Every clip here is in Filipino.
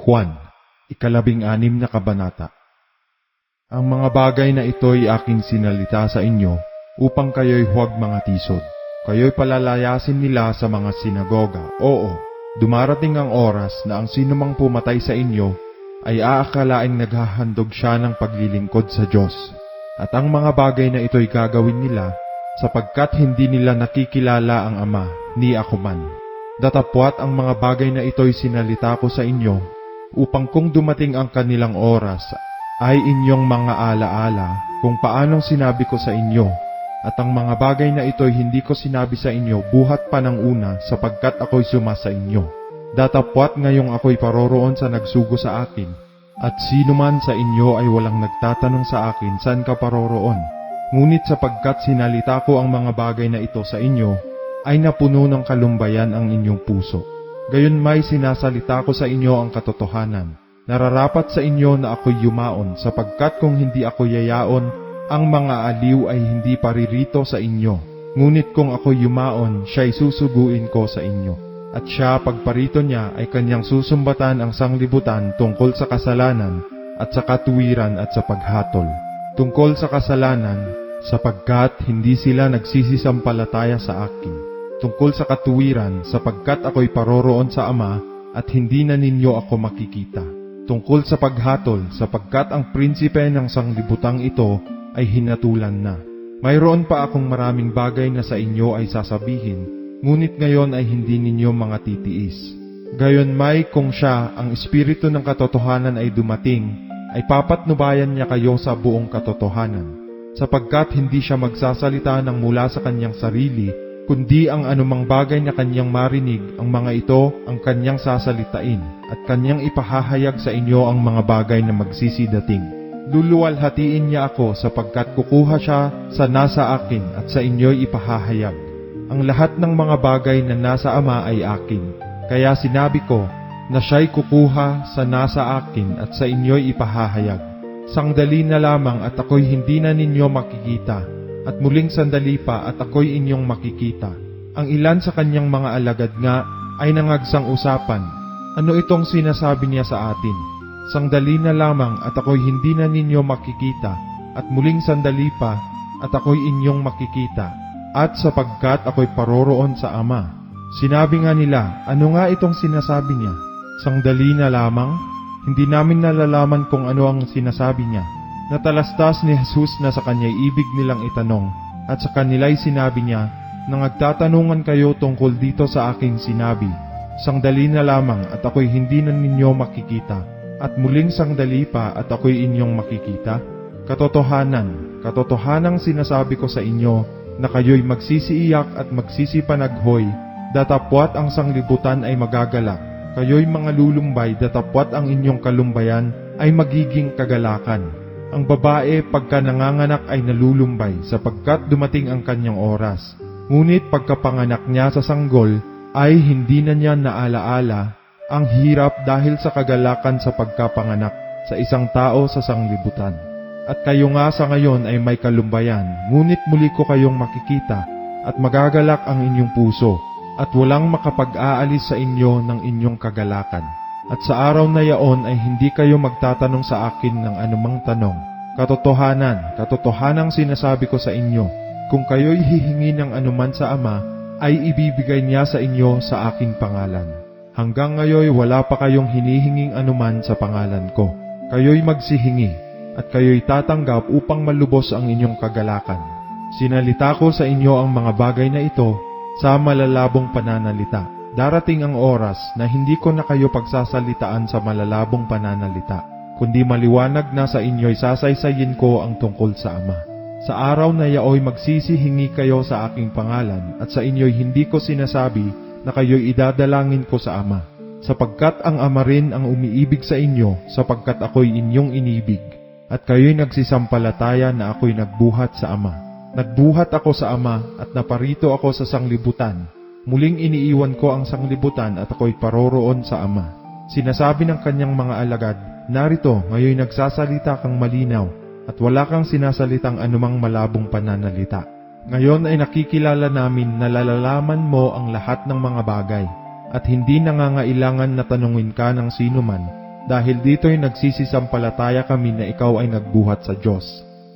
Juan, 16 na kabanata. Ang mga bagay na ito'y aking sinalita sa inyo, upang kayo'y huwag mga tisod. Kayo'y palalayasin nila sa mga sinagoga. Oo, dumarating ang oras na ang sinumang pumatay sa inyo ay aakalaing naghahandog siya ng paglilingkod sa Diyos. At ang mga bagay na ito'y gagawin nila, sapagkat hindi nila nakikilala ang Ama, ni ako man. Datapwat ang mga bagay na ito'y sinalita ko sa inyo, upang kung dumating ang kanilang oras, ay inyong mga alaala kung paanong sinabi ko sa inyo. At ang mga bagay na ito'y hindi ko sinabi sa inyo buhat pa ng una, sapagkat ako'y suma sa inyo. Datapwat ngayong ako'y paroroon sa nagsugo sa akin, at sino man sa inyo ay walang nagtatanong sa akin, saan ka paroroon? Ngunit sapagkat sinalita ko ang mga bagay na ito sa inyo, ay napuno ng kalumbayan ang inyong puso. Gayon may sinasalita ko sa inyo ang katotohanan. Nararapat sa inyo na ako'y yumaon, sapagkat kung hindi ako yayaon, ang mga aliw ay hindi paririto sa inyo. Ngunit kung ako'y yumaon, siya'y susuguin ko sa inyo. At siya, pagparito niya, ay kanyang susumbatan ang sanglibutan tungkol sa kasalanan, at sa katuwiran at sa paghatol. Tungkol sa kasalanan, sapagkat hindi sila nagsisisampalataya sa akin. Tungkol sa katuwiran, sapagkat ako'y paroroon sa Ama, at hindi na ninyo ako makikita. Tungkol sa paghatol, sapagkat ang prinsipe ng sanglibutang ito ay hinatulan na. Mayroon pa akong maraming bagay na sa inyo ay sasabihin, ngunit ngayon ay hindi ninyo mga titiis. Gayon may kung siya, ang Espiritu ng katotohanan ay dumating, ay papatnubayan niya kayo sa buong katotohanan. Sapagkat hindi siya magsasalita ng mula sa kanyang sarili, kundi ang anumang bagay na kanyang marinig, ang mga ito ang kanyang sasalitain, at kanyang ipahahayag sa inyo ang mga bagay na magsisidating. Luluwalhatiin niya ako sapagkat kukuha siya sa nasa akin at sa inyo'y ipahahayag. Ang lahat ng mga bagay na nasa Ama ay akin, kaya sinabi ko na siya'y kukuha sa nasa akin at sa inyo'y ipahahayag. Sandali na lamang at ako'y hindi na ninyo makikita, at muling sandali pa at ako'y inyong makikita. Ang ilan sa kanyang mga alagad nga ay nangagsang usapan, ano itong sinasabi niya sa atin? Sandali na lamang at ako'y hindi na ninyo makikita, at muling sandali pa at ako'y inyong makikita, at sapagkat ako'y paroroon sa Ama. Sinabi nga nila, ano nga itong sinasabi niya? Sandali na lamang? Hindi namin nalalaman kung ano ang sinasabi niya. Natalastas ni Jesus na sa kanya'y ibig nilang itanong, at sa kanila'y sinabi niya, nang nagtatanungan kayo tungkol dito sa aking sinabi, sandali na lamang at ako'y hindi na ninyo makikita, at muling sandali pa at ako'y inyong makikita. Katotohanang sinasabi ko sa inyo, na kayo'y magsisiiyak at magsisipanaghoy, datapwat ang sanglibutan ay magagalak. Kayo'y mga lulumbay, datapwat ang inyong kalumbayan ay magiging kagalakan. Ang babae pagka nanganganak ay nalulumbay sapagkat dumating ang kanyang oras. Ngunit pagkapanganak niya sa sanggol ay hindi na niya naalaala ang hirap dahil sa kagalakan sa pagkapanganak sa isang tao sa sanglibutan. At kayo nga sa ngayon ay may kalumbayan, ngunit muli ko kayong makikita at magagalak ang inyong puso at walang makapag-aalis sa inyo ng inyong kagalakan. At sa araw na yaon ay hindi kayo magtatanong sa akin ng anumang tanong. Katotohanang sinasabi ko sa inyo, kung kayo'y hihingi ng anuman sa Ama, ay ibibigay niya sa inyo sa aking pangalan. Hanggang ngayon wala pa kayong hinihinging anuman sa pangalan ko. Kayo'y magsihingi, at kayo'y tatanggap upang malubos ang inyong kagalakan. Sinalita ko sa inyo ang mga bagay na ito sa malalabong pananalita. Darating ang oras na hindi ko na kayo pagsasalitaan sa malalabong pananalita, kundi maliwanag na sa inyo'y sasaysayin ko ang tungkol sa Ama. Sa araw na yaoy magsisihingi kayo sa aking pangalan, at sa inyo'y hindi ko sinasabi na kayo'y idadalangin ko sa Ama, sapagkat ang Ama rin ang umiibig sa inyo, sapagkat ako'y inyong inibig, at kayo'y nagsisampalataya na ako'y nagbuhat sa Ama. Nagbuhat ako sa Ama at naparito ako sa sanglibutan. Muling iniiwan ko ang sanglibutan at ako'y paroroon sa Ama. Sinasabi ng kanyang mga alagad, narito, ngayon nagsasalita kang malinaw at wala kang sinasalitang anumang malabong pananalita. Ngayon ay nakikilala namin na lalalaman mo ang lahat ng mga bagay at hindi nangangailangan na tanungin ka ng sino man Dahil dito'y nagsisisampalataya kami na ikaw ay nagbuhat sa Diyos.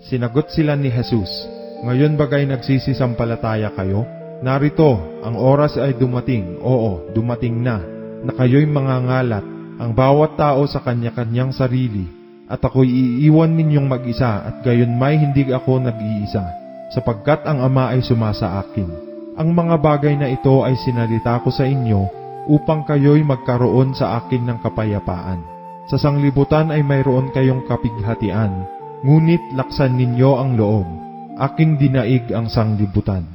Sinagot sila ni Jesus, ngayon bagay nagsisisampalataya kayo? Narito, ang oras ay dumating, oo, dumating na kayo'y mangangalat, ang bawat tao sa kanya-kanyang sarili, at ako'y iiwan ninyong mag-isa at gayon may hindi ako nag-iisa, sapagkat ang Ama ay sumasa akin. Ang mga bagay na ito ay sinalita ko sa inyo upang kayo'y magkaroon sa akin ng kapayapaan. Sa sanglibutan ay mayroon kayong kapighatian, ngunit laksan ninyo ang loob. Aking dinaig ang sanglibutan.